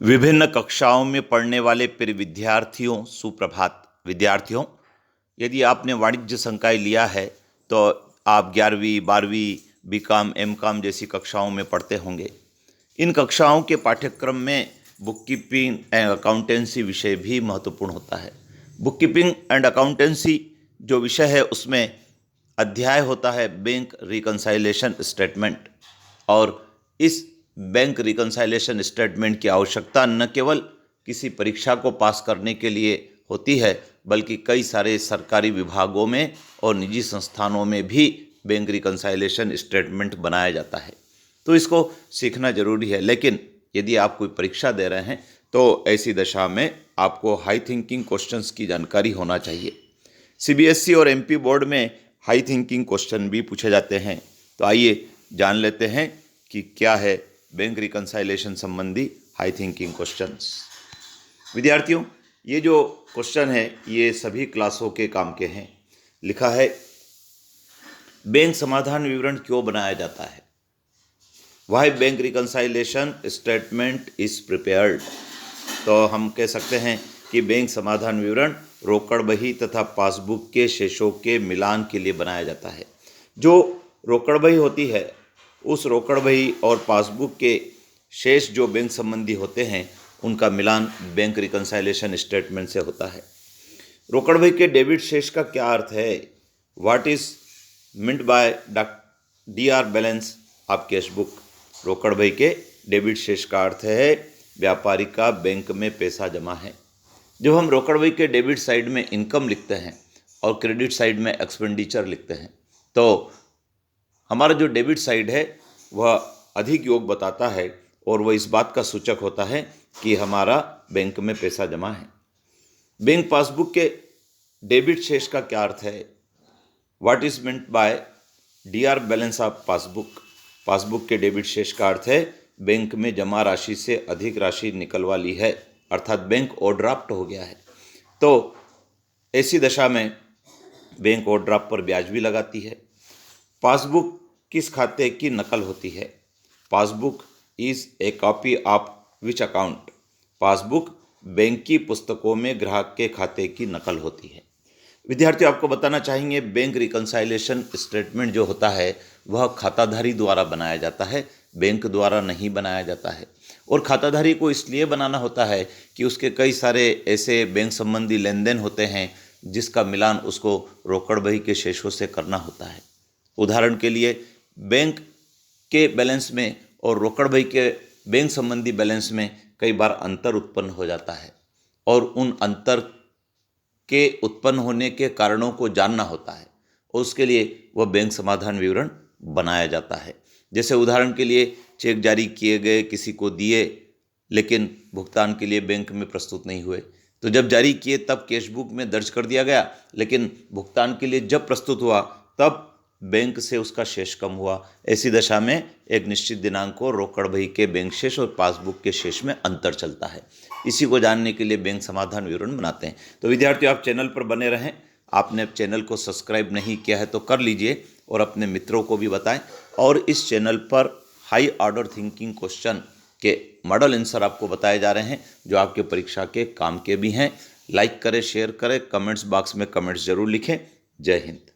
विभिन्न कक्षाओं में पढ़ने वाले प्रिय विद्यार्थियों सुप्रभात। विद्यार्थियों, यदि आपने वाणिज्य संकाय लिया है तो आप 11वीं 12वीं बीकॉम एमकॉम जैसी कक्षाओं में पढ़ते होंगे। इन कक्षाओं के पाठ्यक्रम में बुक कीपिंग एंड अकाउंटेंसी विषय भी महत्वपूर्ण होता है। बुक कीपिंग एंड अकाउंटेंसी जो विषय है उसमें अध्याय होता है बैंक रिकंसाइलेशन स्टेटमेंट, और इस बैंक रिकंसाइलेशन स्टेटमेंट की आवश्यकता न केवल किसी परीक्षा को पास करने के लिए होती है, बल्कि कई सारे सरकारी विभागों में और निजी संस्थानों में भी बैंक रिकंसाइलेशन स्टेटमेंट बनाया जाता है। तो इसको सीखना जरूरी है। लेकिन यदि आप कोई परीक्षा दे रहे हैं तो ऐसी दशा में आपको हाई थिंकिंग क्वेश्चंस की जानकारी होना चाहिए। सीबीएसई और एमपी बोर्ड में हाई थिंकिंग क्वेश्चन भी पूछे जाते हैं। तो आइए जान लेते हैं कि क्या है बैंक रिकंसाइलेशन संबंधी हाई थिंकिंग क्वेश्चंस। विद्यार्थियों, ये जो क्वेश्चन है ये सभी क्लासों के काम के हैं। लिखा है, बैंक समाधान विवरण क्यों बनाया जाता है? Why bank reconciliation statement is prepared. तो हम कह सकते हैं कि बैंक समाधान विवरण रोकड़ बही तथा पासबुक के शेषों के मिलान के लिए बनाया जाता है। जो रोकड़ बही होती है उस रोकड़ बही और पासबुक के शेष जो बैंक संबंधी होते हैं उनका मिलान बैंक रिकंसाइलेशन स्टेटमेंट से होता है। रोकड़ बही के डेबिट शेष का क्या अर्थ है? What is meant by DR balance of cash book. रोकड़ बही के डेबिट शेष का अर्थ है व्यापारी का बैंक में पैसा जमा है। जब हम रोकड़ बही के डेबिट साइड में इनकम लिखते हैं और क्रेडिट साइड में एक्सपेंडिचर लिखते हैं तो हमारा जो डेबिट साइड है वह अधिक योग बताता है और वह इस बात का सूचक होता है कि हमारा बैंक में पैसा जमा है। बैंक पासबुक के डेबिट शेष का क्या अर्थ है? What is meant by DR balance of passbook. Passbook के डेबिट शेष का अर्थ है बैंक में जमा राशि से अधिक राशि निकलवा ली है, अर्थात बैंक ओवरड्राफ्ट हो गया है। तो ऐसी दशा में बैंक ओवरड्राफ्ट पर ब्याज भी लगाती है। पासबुक किस खाते की नकल होती है? Passbook is a copy of which account. Passbook bank की पुस्तकों में ग्राहक के खाते की नकल होती है। विद्यार्थी, आपको बताना चाहेंगे बैंक रिकंसाइलेशन स्टेटमेंट जो होता है वह खाताधारी द्वारा बनाया जाता है, बैंक द्वारा नहीं बनाया जाता है। और खाताधारी को इसलिए बनाना होता है कि उसके कई सारे ऐसे बैंक संबंधी लेन देन होते हैं जिसका मिलान उसको रोकड़ बही के शेषों से करना होता है। उदाहरण के लिए बैंक के बैलेंस में और रोकड़ बही के बैंक संबंधी बैलेंस में कई बार अंतर उत्पन्न हो जाता है और उन अंतर के उत्पन्न होने के कारणों को जानना होता है और उसके लिए वह बैंक समाधान विवरण बनाया जाता है। जैसे उदाहरण के लिए चेक जारी किए गए, किसी को दिए लेकिन भुगतान के लिए बैंक में प्रस्तुत नहीं हुए, तो जब जारी किए तब कैश बुक में दर्ज कर दिया गया, लेकिन भुगतान के लिए जब प्रस्तुत हुआ तब बैंक से उसका शेष कम हुआ। ऐसी दशा में एक निश्चित दिनांक को रोकड़ बही के बैंक शेष और पासबुक के शेष में अंतर चलता है। इसी को जानने के लिए बैंक समाधान विवरण बनाते हैं। तो विद्यार्थियों, आप चैनल पर बने रहें। आपने चैनल को सब्सक्राइब नहीं किया है तो कर लीजिए और अपने मित्रों को भी बताएं। और इस चैनल पर हाई ऑर्डर थिंकिंग क्वेश्चन के मॉडल आंसर आपको बताए जा रहे हैं जो आपके परीक्षा के काम के भी हैं। लाइक करें, शेयर करें, कमेंट्स बॉक्स में कमेंट्स जरूर लिखें। जय हिंद।